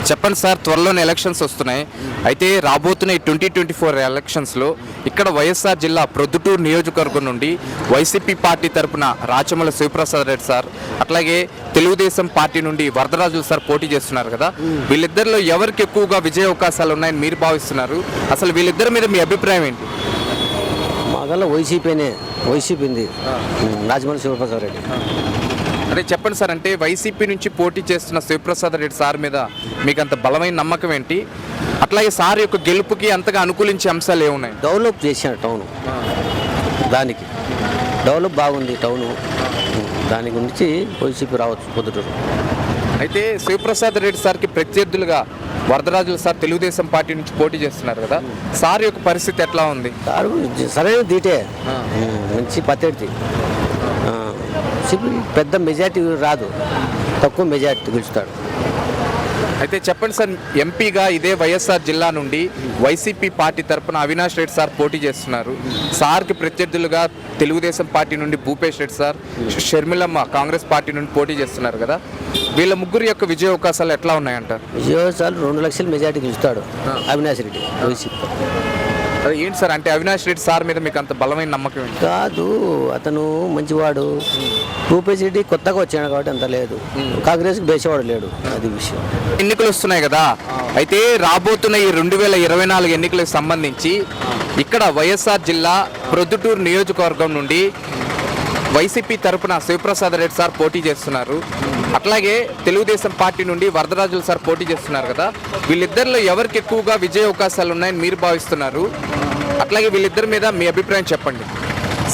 చెప్పండి సార్, త్వరలోనే ఎలక్షన్స్ వస్తున్నాయి. అయితే రాబోతున్న ఈ 2024 ఎలక్షన్స్లో ఇక్కడ వైఎస్ఆర్ జిల్లా ప్రొద్దుటూరు నియోజకవర్గం నుండి వైసీపీ పార్టీ తరపున రాచమల శివప్రసాద్ రెడ్డి సార్, అట్లాగే తెలుగుదేశం పార్టీ నుండి వరదరాజులు సార్ పోటీ చేస్తున్నారు కదా. వీళ్ళిద్దరిలో ఎవరికి ఎక్కువగా విజయ అవకాశాలు ఉన్నాయని మీరు భావిస్తున్నారు? అసలు వీళ్ళిద్దరి మీద మీ అభిప్రాయం ఏంటి? మాకల్లా వైసీపీ రాజమల శివప్రసాద్ రెడ్డి. అదే చెప్పండి సార్, అంటే వైసీపీ నుంచి పోటీ చేస్తున్న శివప్రసాద్ రెడ్డి సార్ మీద మీకు అంత బలమైన నమ్మకం ఏంటి? అట్లాగే సార్ యొక్క గెలుపుకి అంతగా అనుకూలించే అంశాలు ఏమున్నాయి? డెవలప్ చేశాడు టౌన్, దానికి డెవలప్ బాగుంది టౌను, దాని గురించి వైసీపీ రావచ్చు పొద్దుటూరు. అయితే శివప్రసాద్ రెడ్డి సార్కి ప్రత్యర్థులుగా వరదరాజులు సార్ తెలుగుదేశం పార్టీ నుంచి పోటీ చేస్తున్నారు కదా. సార్ యొక్క పరిస్థితి ఎట్లా ఉంది? సార్ సరైన దీటే, మంచి పద్ధతి, పెద్ద మెజార్టీ రాదు, తక్కువ మెజార్టీ గెలుస్తాడు. అయితే చెప్పండి సార్, ఎంపీగా ఇదే వైఎస్ఆర్ జిల్లా నుండి వైసీపీ పార్టీ తరఫున అవినాష్ రెడ్డి సార్ పోటీ చేస్తున్నారు. సార్కి ప్రత్యర్థులుగా తెలుగుదేశం పార్టీ నుండి భూపేష్ రెడ్డి సార్, షర్మిలమ్మ కాంగ్రెస్ పార్టీ నుండి పోటీ చేస్తున్నారు కదా. వీళ్ళ ముగ్గురు యొక్క విజయ అవకాశాలు ఎట్లా ఉన్నాయంటారు? విజయ అవకాశాలు 2 లక్షల మెజార్టీ గెలుస్తాడు అవినాష్ రెడ్డి వైసీపీ. ఏంటి సార్, అంటే అవినాష్ రెడ్డి సార్ మీద మీకు అంత బలమైన నమ్మకం ఏంటి? కాదు, అతను మంచివాడు. భూపేష్ రెడ్డి కొత్తగా వచ్చాడు కాబట్టి అంత లేదు, కాంగ్రెస్కి బేసేవాడు లేడు, అది విషయం. ఎన్నికలు వస్తున్నాయి కదా, అయితే రాబోతున్న ఈ 2024 ఎన్నికలకు సంబంధించి ఇక్కడ వైఎస్ఆర్ జిల్లా ప్రొద్దుటూరు నియోజకవర్గం నుండి వైసీపీ తరపున శివప్రసాద్ రెడ్డి సార్ పోటీ చేస్తున్నారు. అట్లాగే తెలుగుదేశం పార్టీ నుండి వరదరాజులు సార్ పోటీ చేస్తున్నారు కదా. వీళ్ళిద్దరిలో ఎవరికి ఎక్కువగా విజయ అవకాశాలు ఉన్నాయని మీరు భావిస్తున్నారు? అట్లాగే వీళ్ళిద్దరి మీద మీ అభిప్రాయం చెప్పండి.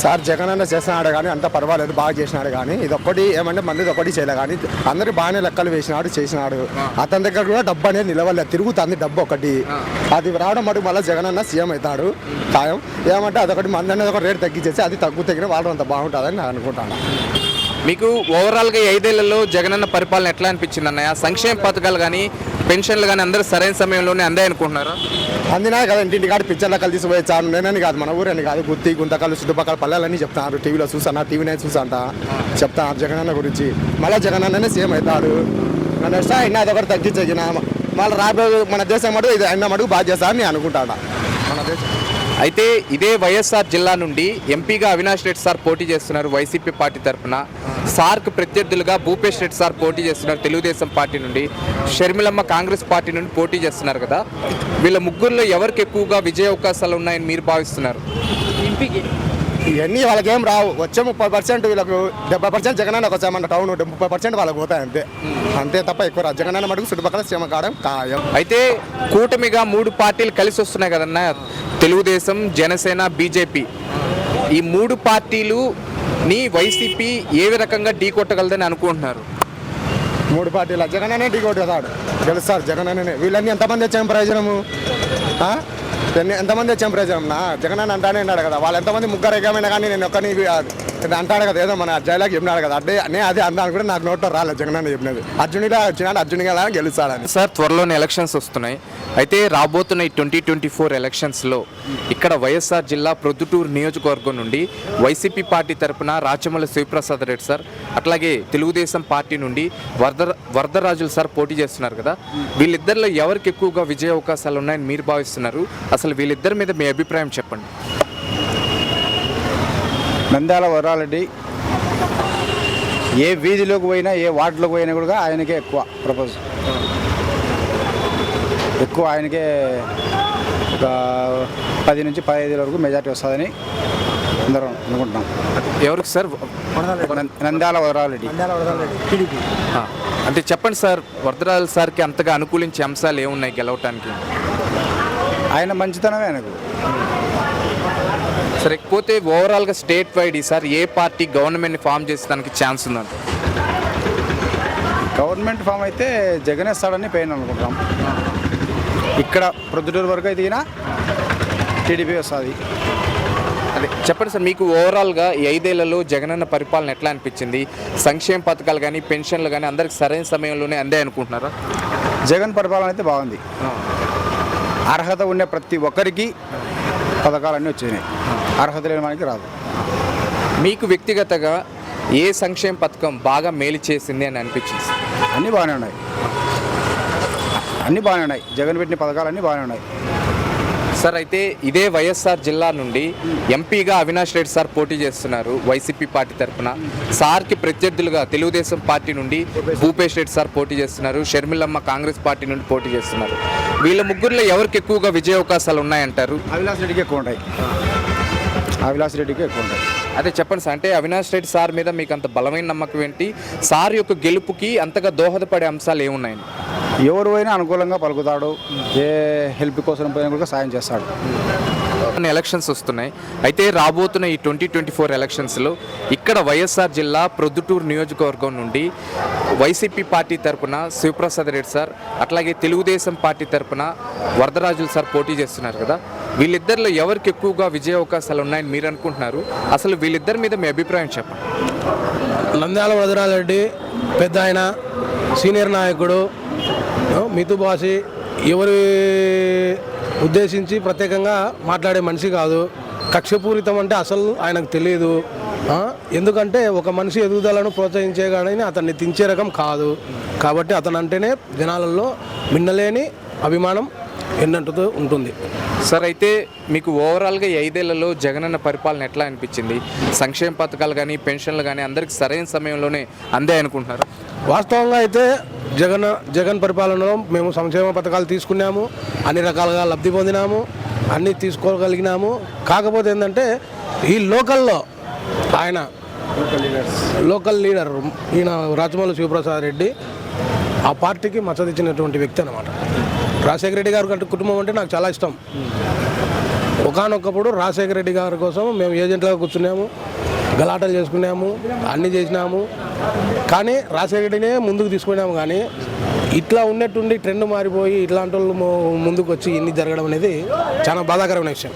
సార్ జగన్ అన్న చేసినాడు కానీ అంత పర్వాలేదు, బాగా చేసినాడు. కానీ ఇది ఒక్కటి ఏమంటే మంది ఒక్కటి చేయలే, కానీ అందరికి బాగానే లెక్కలు వేసినాడు, చేసినాడు. అతని దగ్గర కూడా డబ్బు అనేది నిలవలేదు, తిరుగుతుంది డబ్బు ఒకటి. అది రావడం మటుకు మళ్ళీ జగన్ అన్న సీఎం అవుతాడు ఖాయం. ఏమంటే అదొకటి మంది అనేది ఒక రేటు తగ్గించేసి అది తగ్గిన వాళ్ళు అంత బాగుంటుందని నేను అనుకుంటాను. మీకు ఓవరాల్గా 5 ఏళ్లలో జగనన్న పరిపాలన ఎట్లా అనిపించింది అన్నయ్య? సంక్షేమ పథకాలు కానీ పెన్షన్లు కానీ అందరూ సరైన సమయంలోనే అందాయి అనుకుంటున్నారా? అందినాయి కదా, ఇంటింటి కాదు పిక్చర్ లెక్కలు తీసిపోయి చాలు. నేనని కాదు, మన ఊరని కాదు, గుత్తి గుంతకాలు చుట్టుపక్కల పల్లెలన్నీ చెప్తాను. టీవీలో చూసాను, టీవీనే చూసాంట, చెప్తాను జగనన్న గురించి. మళ్ళీ జగనన్ననే సీఎం అవుతాడు. నన్ను వస్తా అయినా అదొకటి తగ్గించగిన మళ్ళీ రాబోయే మన దేశం మటుకు ఇది అయినా మటుకు బాగా చేస్తారని నేను అనుకుంటాను మన దేశం. అయితే ఇదే వైఎస్ఆర్ జిల్లా నుండి ఎంపీగా అవినాష్ రెడ్డి సార్ పోటీ చేస్తున్నారు వైసీపీ పార్టీ తరఫున. సార్కు ప్రత్యర్థులుగా భూపేష్ రెడ్డి సార్ పోటీ చేస్తున్నారు తెలుగుదేశం పార్టీ నుండి. షర్మిలమ్మ కాంగ్రెస్ పార్టీ నుండి పోటీ చేస్తున్నారు కదా. వీళ్ళ ముగ్గురులో ఎవరికి ఎక్కువగా విజయ అవకాశాలు ఉన్నాయని మీరు భావిస్తున్నారు? ఎంపీకి ఇవన్నీ వాళ్ళకేం రావు, వచ్చే 30% వీళ్ళకు 70% జగనన్నకు వచ్చామన్న టౌన్ 30% వాళ్ళకి పోతాయి, అంతే అంతే తప్ప ఎక్కువ రాదు. జగనన్న మటుకు చుట్టుపక్కల సీఎం కావడం ఖాయం. అయితే కూటమిగా 3 పార్టీలు కలిసి వస్తున్నాయి కదన్న, తెలుగుదేశం, జనసేన, బీజేపీ. ఈ 3 పార్టీలుని వైసీపీ ఏ రకంగా ఢీ కొట్టగలదని అనుకుంటున్నారు? 3 పార్టీల జగనన్నే ఢీకొట్టు కదా, గెలుస్తారు జగనన్ననే. వీళ్ళన్నీ ఎంతమంది వచ్చాం ప్రయోజనము? ఎంతమంది వచ్చాం ప్రయోజనం? జగనన్న అంటానే అన్నాడు కదా, వాళ్ళు ఎంతమంది ముగ్గురు ఏకమైనా కానీ నేను ఒక్కని అంటాడు కదా, ఏదో మన జైలాకి చెప్పినాడు కదా, అదే అన్నాను కూడా నాకు నోట్లో రాలేదు జగనన్న చెప్పినది. అర్జునిలా వచ్చినాడు, అర్జునిగా గెలుస్తాడని. సార్ త్వరలోనే ఎలక్షన్స్ వస్తున్నాయి. అయితే రాబోతున్న ఈ 2024 ఎలక్షన్స్లో ఇక్కడ వైఎస్ఆర్ జిల్లా ప్రొద్దుటూరు నియోజకవర్గం నుండి వైసీపీ పార్టీ తరపున రాచమల శివప్రసాద్ రెడ్డి సార్, అట్లాగే తెలుగుదేశం పార్టీ నుండి వరదరాజులు సార్ పోటీ చేస్తున్నారు కదా. వీళ్ళిద్దరిలో ఎవరికి ఎక్కువగా విజయ అవకాశాలు ఉన్నాయని మీరు భావిస్తున్నారు? అసలు వీళ్ళిద్దరి మీద మీ అభిప్రాయం చెప్పండి. నంద్యాల వరదరాజురెడ్డి ఏ వీధిలోకి పోయినా, ఏ వార్డులోకి పోయినా కూడా ఆయనకే ఎక్కువ ఆయనకే ఒక 10 నుంచి 15 వరకు మెజార్టీ వస్తుందని అందరం అనుకుంటున్నాం. ఎవరికి సార్? నంద్యాల వరదరాజురెడ్డి. అంటే చెప్పండి సార్, వరదరాజుల సార్కి అంతగా అనుకూలించే అంశాలు ఏమున్నాయి గెలవటానికి? ఆయన మంచితనమే ఆయనకు. సరే, పోతే ఓవరాల్గా స్టేట్ వైడ్ ఈసారి ఏ పార్టీ గవర్నమెంట్ని ఫామ్ చేసేదానికి ఛాన్స్ ఉందంట? గవర్నమెంట్ ఫామ్ అయితే జగన్ ఇస్తాడని పోయిన అనుకుంటాం. ఇక్కడ ప్రొద్దుటూరు వరకు అయితే టీడీపీ వస్తుంది. అదే చెప్పండి సార్, మీకు ఓవరాల్గా ఈ 5 ఏళ్లలో జగనన్న పరిపాలన ఎట్లా అనిపించింది? సంక్షేమ పథకాలు కానీ పెన్షన్లు కానీ అందరికి సరైన సమయంలోనే అందాయి అనుకుంటున్నారా? జగన్ పరిపాలన అయితే బాగుంది. అర్హత ఉండే ప్రతి ఒక్కరికి పథకాలన్నీ వచ్చినాయి, అర్హత లేని మనకి రాదు. మీకు వ్యక్తిగతంగా ఏ సంక్షేమ పథకం బాగా మేలు చేసింది అని అనిపించింది? అన్నీ బాగానే ఉన్నాయి, అన్నీ బాగానే ఉన్నాయి. జగన్ పెట్టిన పథకాలు అన్నీ బాగానే ఉన్నాయి. సార్ అయితే ఇదే వైఎస్ఆర్ జిల్లా నుండి ఎంపీగా అవినాష్ రెడ్డి సార్ పోటీ చేస్తున్నారు వైసీపీ పార్టీ తరఫున. సార్కి ప్రత్యర్థులుగా తెలుగుదేశం పార్టీ నుండి భూపేష్ రెడ్డి సార్ పోటీ చేస్తున్నారు, షర్మిలమ్మ కాంగ్రెస్ పార్టీ నుండి పోటీ చేస్తున్నారు. వీళ్ళ ముగ్గురులో ఎవరికి ఎక్కువగా విజయ అవకాశాలు ఉన్నాయంటారు? అవినాష్ రెడ్డికి ఎక్కువ ఉంటాయి, అవినాష్ రెడ్డికి ఎక్కువ ఉంటాయి. అదే చెప్పండి సార్, అంటే అవినాష్ రెడ్డి సార్ మీద మీకు అంత బలమైన నమ్మకం ఏంటి? సార్ యొక్క గెలుపుకి అంతగా దోహదపడే అంశాలు ఏమున్నాయని? ఎవరు అయినా అనుకూలంగా పలుకుతాడు, ఏ హెల్ప్ కోసం పోయినా కూడా సాయం చేస్తాడు. ఎలక్షన్స్ వస్తున్నాయి. అయితే రాబోతున్న ఈ 2024 ఎలక్షన్స్లో ఇక్కడ వైఎస్ఆర్ జిల్లా ప్రొద్దుటూరు నియోజకవర్గం నుండి వైసీపీ పార్టీ తరపున శివప్రసాద్ రెడ్డి సార్, అట్లాగే తెలుగుదేశం పార్టీ తరపున వరదరాజులు సార్ పోటీ చేస్తున్నారు కదా. వీళ్ళిద్దరిలో ఎవరికి ఎక్కువగా విజయ అవకాశాలు ఉన్నాయని మీరు అనుకుంటున్నారు? అసలు వీళ్ళిద్దరి మీద మీ అభిప్రాయం చెప్పండి. నంద్యాల వరదరాజరెడ్డి పెద్ద ఆయన, సీనియర్ నాయకుడు, మితుబాసి, ఎవరి ఉద్దేశించి ప్రత్యేకంగా మాట్లాడే మనిషి కాదు. కక్షపూరితం అంటే అసలు ఆయనకు తెలియదు. ఎందుకంటే ఒక మనిషి ఎదుగుదలను ప్రోత్సహించే కానీ అతన్ని తించే రకం కాదు. కాబట్టి అతను అంటేనే జనాలలో మిన్నలేని అభిమానం ఎన్నంటుతూ ఉంటుంది. సార్ అయితే మీకు ఓవరాల్గా 5 ఏళ్లలో జగనన్న పరిపాలన ఎట్లా అనిపించింది? సంక్షేమ పథకాలు కానీ పెన్షన్లు కానీ అందరికి సరైన సమయంలోనే అందే అనుకుంటున్నారు? వాస్తవంగా అయితే జగన్ పరిపాలనలో మేము సంక్షేమ పథకాలు తీసుకున్నాము, అన్ని రకాలుగా లబ్ధి పొందినాము, అన్నీ తీసుకోగలిగినాము. కాకపోతే ఏంటంటే ఈ లోకల్లో ఆయన లోకల్ లీడర్ ఈయన రాచమల్లు శివప్రసాద్ రెడ్డి ఆ పార్టీకి మద్దతు ఇచ్చినటువంటి వ్యక్తి అన్నమాట. రాజశేఖర రెడ్డి గారి కుటుంబం అంటే నాకు చాలా ఇష్టం. ఒకానొక్కప్పుడు రాజశేఖర రెడ్డి గారి కోసం మేము ఏజెంట్లుగా కూర్చున్నాము, గలాటలు చేసుకున్నాము, అన్నీ చేసినాము. కానీ రాజశేఖర రెడ్డినే ముందుకు తీసుకున్నాము. కానీ ఇట్లా ఉన్నట్టుండి ట్రెండ్ మారిపోయి ఇట్లాంటి వాళ్ళు ముందుకు వచ్చి ఇన్ని జరగడం అనేది చాలా బాధాకరమైన విషయం.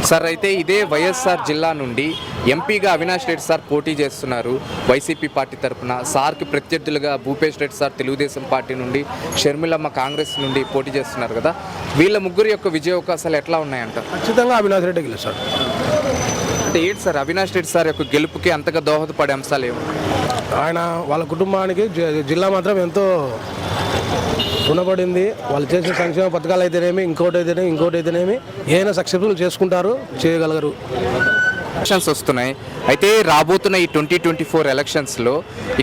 సార్ అయితే ఇదే వైఎస్ఆర్ జిల్లా నుండి ఎంపీగా అవినాష్ రెడ్డి సార్ పోటీ చేస్తున్నారు వైసీపీ పార్టీ తరఫున. సార్కి ప్రత్యర్థులుగా భూపేష్ రెడ్డి సార్ తెలుగుదేశం పార్టీ నుండి, షర్మిలమ్మ కాంగ్రెస్ నుండి పోటీ చేస్తున్నారు కదా. వీళ్ళ ముగ్గురు యొక్క విజయ అవకాశాలు ఎట్లా ఉన్నాయంటారు? ఖచ్చితంగా అవినాష్ రెడ్డి గెలుస్తాడు. అంటే ఏంటి సార్ అవినాష్ రెడ్డి సార్ యొక్క గెలుపుకి అంతగా దోహదపడే అంశాలు ఏమి? ఆయన వాళ్ళ కుటుంబానికి జిల్లా మాత్రం ఎంతో రుణపడింది. వాళ్ళు చేసిన సంక్షేమ పథకాలు అయితేనేమి, ఇంకోటి అయితేనేమి ఏదైనా సక్సెస్ఫుల్ చేసుకుంటారు, చేయగలగరు. ఎలక్షన్స్ వస్తున్నాయి. అయితే రాబోతున్న ఈ 2024 ఎలక్షన్స్లో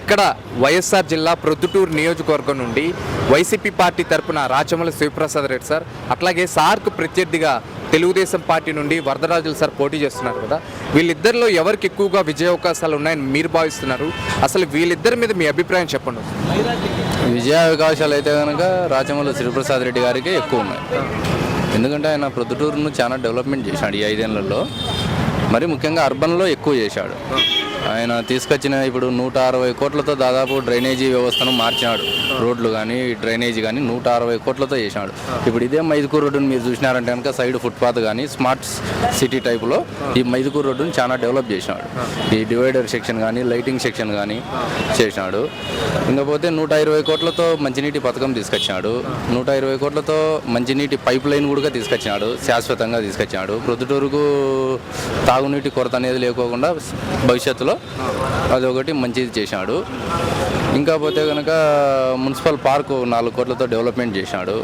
ఇక్కడ వైఎస్ఆర్ జిల్లా ప్రొద్దుటూరు నియోజకవర్గం నుండి వైసీపీ పార్టీ తరపున రాచమల్లి శివప్రసాద్ రెడ్డి సార్, అట్లాగే సార్కు ప్రత్యర్థిగా తెలుగుదేశం పార్టీ నుండి వరదరాజులు సార్ పోటీ చేస్తున్నారు కదా. వీళ్ళిద్దరిలో ఎవరికి ఎక్కువగా విజయ అవకాశాలు ఉన్నాయని మీరు భావిస్తున్నారు? అసలు వీళ్ళిద్దరి మీద మీ అభిప్రాయం చెప్పండి. విజయ అవకాశాలు అయితే కనుక రాచమల్లి శివప్రసాద్ రెడ్డి గారికి ఎక్కువ ఉన్నాయి. ఎందుకంటే ఆయన ప్రొద్దుటూరును చాలా డెవలప్మెంట్ చేశాడు ఈ 5 ఏళ్లలో. మరి ముఖ్యంగా అర్బన్లో ఎక్కువ చేశాడు. ఆయన తీసుకొచ్చిన ఇప్పుడు 160 కోట్లతో దాదాపు డ్రైనేజీ వ్యవస్థను మార్చాడు. రోడ్లు కానీ డ్రైనేజీ కానీ 160 కోట్లతో చేశాడు. ఇప్పుడు ఇదే మైదుకూరు రోడ్డును మీరు చూసినారంటే కనుక సైడ్ ఫుట్పాత్ కానీ స్మార్ట్ సిటీ టైపులో ఈ మైదుకూరు రోడ్డును చాలా డెవలప్ చేశాడు. ఈ డివైడర్ సెక్షన్ కానీ లైటింగ్ సెక్షన్ కానీ చేశాడు. ఇంకపోతే 120 కోట్లతో మంచినీటి పథకం తీసుకొచ్చాడు. 120 కోట్లతో మంచినీటి పైప్ లైన్ కూడా తీసుకొచ్చాడు, శాశ్వతంగా తీసుకొచ్చాడు. ప్రొద్దుటూరుకు తాగునీటి కొరత అనేది లేకోకుండా భవిష్యత్తులో అదొకటి మంచిది చేశాడు. ఇంకా పోతే కనుక మున్సిపల్ పార్కు 4 కోట్లతో డెవలప్మెంట్ చేశాడు.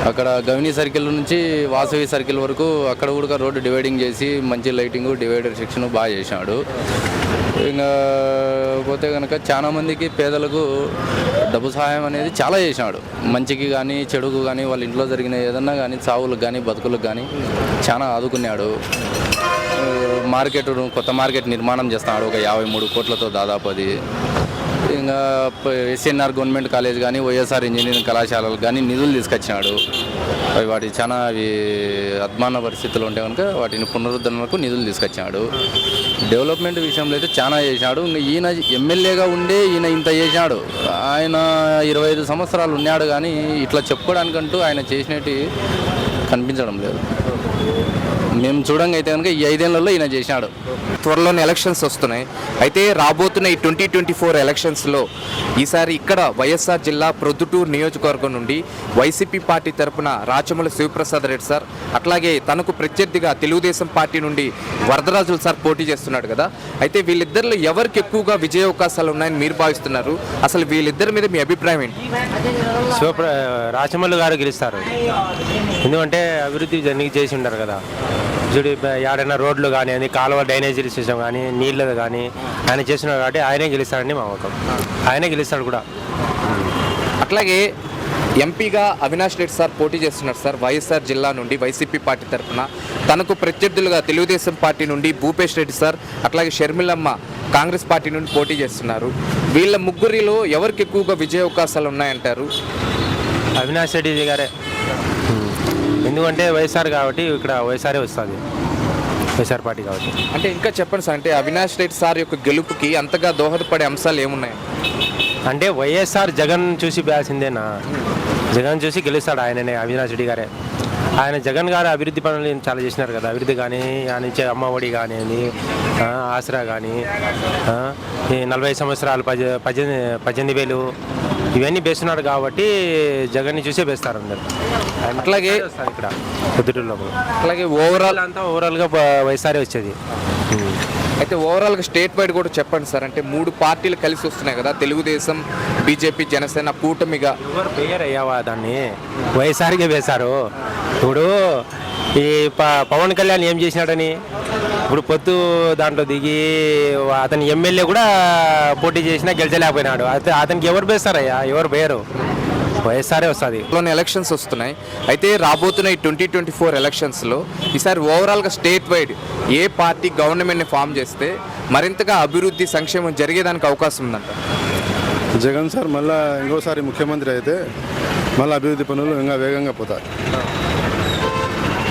అక్కడ గవినీ సర్కిల్ నుంచి వాసవి సర్కిల్ వరకు అక్కడ కూడా రోడ్డు డివైడింగ్ చేసి మంచి లైటింగ్ డివైడర్ సెక్షన్ బాగా చేశాడు. ఇంకా పోతే కనుక చాలా మందికి పేదలకు డబ్బు సహాయం అనేది చాలా చేశాడు. మంచికి కానీ చెడుకు కానీ వాళ్ళ ఇంట్లో జరిగిన ఏదన్నా కానీ చావులకు కానీ బతుకులకు కానీ చాలా ఆదుకున్నాడు. కొత్త మార్కెట్ నిర్మాణం చేస్తున్నాడు ఒక 53 కోట్లతో దాదాపు. అది ఇంకా ఎస్ఎన్ఆర్ గవర్నమెంట్ కాలేజ్ కానీ వైఎస్ఆర్ ఇంజనీరింగ్ కళాశాలలు కానీ నిధులు తీసుకొచ్చినాడు. వాటి చాలా అద్మాన పరిస్థితులు ఉంటే కనుక వాటిని పునరుద్ధరణకు నిధులు తీసుకొచ్చాడు. డెవలప్మెంట్ విషయంలో అయితే చాలా చేశాడు. ఇంకా ఈయన ఎమ్మెల్యేగా ఉండే ఈయన ఇంత చేశాడు. ఆయన 25 సంవత్సరాలు ఉన్నాడు కానీ ఇట్లా చెప్పుకోవడానికంటూ ఆయన చేసినట్టు కనిపించడం లేదు. మేము చూడంగా అయితే కనుక ఈ 5 ఏళ్లలో ఈయన చేశాడు. త్వరలోనే ఎలక్షన్స్ వస్తున్నాయి. అయితే రాబోతున్న ఈ 2024 ఎలక్షన్స్లో ఈసారి ఇక్కడ వైఎస్ఆర్ జిల్లా ప్రొద్దుటూరు నియోజకవర్గం నుండి వైసీపీ పార్టీ తరపున రాచమల్లు శివప్రసాద్ రెడ్డి సార్, అట్లాగే తనకు ప్రత్యర్థిగా తెలుగుదేశం పార్టీ నుండి వరదరాజులు సార్ పోటీ చేస్తున్నాడు కదా. అయితే వీళ్ళిద్దరిలో ఎవరికి ఎక్కువగా విజయ అవకాశాలు ఉన్నాయని మీరు భావిస్తున్నారు? అసలు వీళ్ళిద్దరి మీద మీ అభిప్రాయం ఏంటి? రాచమల్లు గారు గెలుస్తారు. ఎందుకంటే అభివృద్ధి చేసి ఉంటారు కదా. చూడు ఏడైనా రోడ్లు కానీ కాలువ డ్రైనేజీ సిస్టమ్ కానీ నీళ్ళది కానీ ఆయన చేస్తున్నారు కాబట్టి ఆయనే గెలుస్తారని మా నమ్మకం. ఆయనే గెలుస్తాడు కూడా. అట్లాగే ఎంపీగా అవినాష్ రెడ్డి సార్ పోటీ చేస్తున్నారు సార్ వైఎస్ఆర్ జిల్లా నుండి వైసీపీ పార్టీ తరఫున. తనకు ప్రత్యర్థులుగా తెలుగుదేశం పార్టీ నుండి భూపేష్ రెడ్డి సార్, అట్లాగే షర్మిలమ్మ కాంగ్రెస్ పార్టీ నుండి పోటీ చేస్తున్నారు. వీళ్ళ ముగ్గురిలో ఎవరికి ఎక్కువగా విజయ అవకాశాలు ఉన్నాయంటారు? అవినాష్ రెడ్డి గారే. ఎందుకంటే వైఎస్ఆర్ కాబట్టి ఇక్కడ వైఎస్ఆరే వస్తుంది, వైఎస్ఆర్ పార్టీ కాబట్టి. అంటే ఇంకా చెప్పండి సార్, అంటే అవినాష్ రెడ్డి సార్ యొక్క గెలుపుకి అంతగా దోహదపడే అంశాలు ఏమున్నాయి? అంటే వైఎస్ఆర్ జగన్ చూసి వేయాల్సిందేనా? జగన్ చూసి గెలుస్తాడు ఆయననే, అవినాష్ రెడ్డి గారే. ఆయన జగన్ గారు అభివృద్ధి పనులు చాలా చేసినారు కదా. అభివృద్ధి కానీ ఆయన ఇచ్చే అమ్మఒడి కానీ ఆసరా కానీ 40 సంవత్సరాలు 18,000 ఇవన్నీ వేస్తున్నాడు కాబట్టి జగన్ని చూసే వేస్తారు అందరు. అట్లాగే ఇక్కడ పొద్దుటూరులో అట్లాగే ఓవరాల్గా వైఎస్ఆర్ఏ వచ్చేది. అయితే ఓవరాల్గా స్టేట్ వైడ్ కూడా చెప్పండి సార్. అంటే 3 పార్టీలు కలిసి వస్తున్నాయి కదా, తెలుగుదేశం, బీజేపీ, జనసేన కూటమిగా. ఎవరు పేరు అయ్యావా దాన్ని? వైఎస్ఆర్కే వేశారు. ఇప్పుడు ఈ పవన్ కళ్యాణ్ ఏం చేసినాడని ఇప్పుడు పొత్తు దాంట్లో దిగి అతని ఎమ్మెల్యే కూడా పోటీ చేసినా గెలిచలేకపోయినాడు. అతనికి ఎవరు వేస్తారయ్యా? ఎవరు వేయరు. వైఎస్ఆర్ఏ వస్తుంది. ఎలక్షన్స్ వస్తున్నాయి. అయితే రాబోతున్న ఈ 2024 ఎలక్షన్స్లో ఈసారి ఓవరాల్గా స్టేట్ వైడ్ ఏ పార్టీ గవర్నమెంట్ని ఫామ్ చేస్తే మరింతగా అభివృద్ధి సంక్షేమం జరిగేదానికి అవకాశం ఉందంట? జగన్ సార్ మళ్ళీ ఇంకోసారి ముఖ్యమంత్రి అయితే మళ్ళీ అభివృద్ధి పనులు ఇంకా వేగంగా పోతాయి.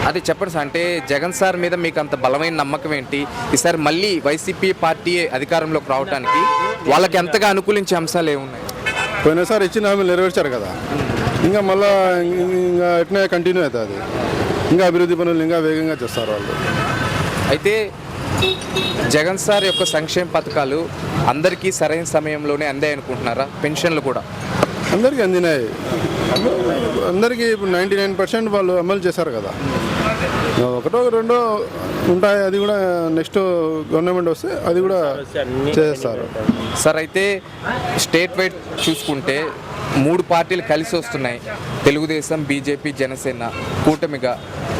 అది చెప్పండి సార్. అంటే జగన్ సార్ మీద మీకు అంత బలమైన నమ్మకం ఏంటి? ఈసారి మళ్ళీ వైసీపీ పార్టీ అధికారంలోకి రావడానికి వాళ్ళకి ఎంతగా అనుకూలించే అంశాలు ఏమున్నాయి? పోయినసారి ఇచ్చిన హామీలు నెరవేర్చారు కదా, ఇంకా మళ్ళీ ఇంకా ఎట్నే కంటిన్యూ అవుతుంది. ఇంకా అభివృద్ధి పనులు ఇంకా వేగంగా చేస్తారు వాళ్ళు. అయితే జగన్ సార్ యొక్క సంక్షేమ పథకాలు అందరికీ సరైన సమయంలోనే అందాయి అనుకుంటున్నారా? పెన్షన్లు కూడా అందరికీ అందినాయి. అందరికీ ఇప్పుడు 99% వాళ్ళు అమలు చేశారు కదా. ఒకటో రెండో ఉంటాయి, అది కూడా నెక్స్ట్ గవర్నమెంట్ వస్తే అది కూడా చేస్తారు సార్. అయితే స్టేట్ వైడ్ చూసుకుంటే 3 పార్టీలు కలిసి వస్తున్నాయి, తెలుగుదేశం, బీజేపీ, జనసేన కూటమిగా.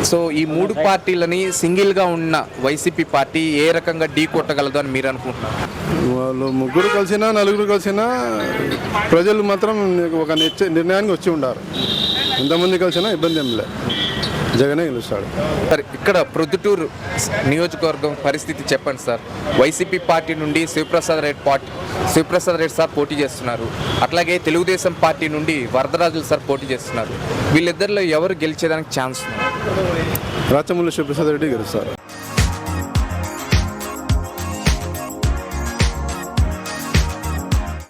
సో ఈ 3 పార్టీలని సింగిల్గా ఉన్న వైసీపీ పార్టీ ఏ రకంగా ఢీ కొట్టగలదు అని మీరు అనుకుంటున్నారు? వాళ్ళు 3 కలిసినా 4 కలిసినా ప్రజలు మాత్రం ఒక నిర్ణయానికి వచ్చి ఉండారు. ఎంతమంది కలిసినా ఇబ్బంది ఏం లేదు, జగనే గెలుస్తాడు. సార్ ఇక్కడ ప్రొద్దుటూరు నియోజకవర్గం పరిస్థితి చెప్పండి సార్. వైసీపీ పార్టీ నుండి శివప్రసాద్ రెడ్డి సార్ పోటీ చేస్తున్నారు. అట్లాగే తెలుగుదేశం పార్టీ నుండి వరదరాజులు సార్ పోటీ చేస్తున్నారు. వీళ్ళిద్దరిలో ఎవరు గెలిచేదానికి ఛాన్స్ ఉంది? రాచమల్లు శివప్రసాద్ రెడ్డి గెలుస్తారు.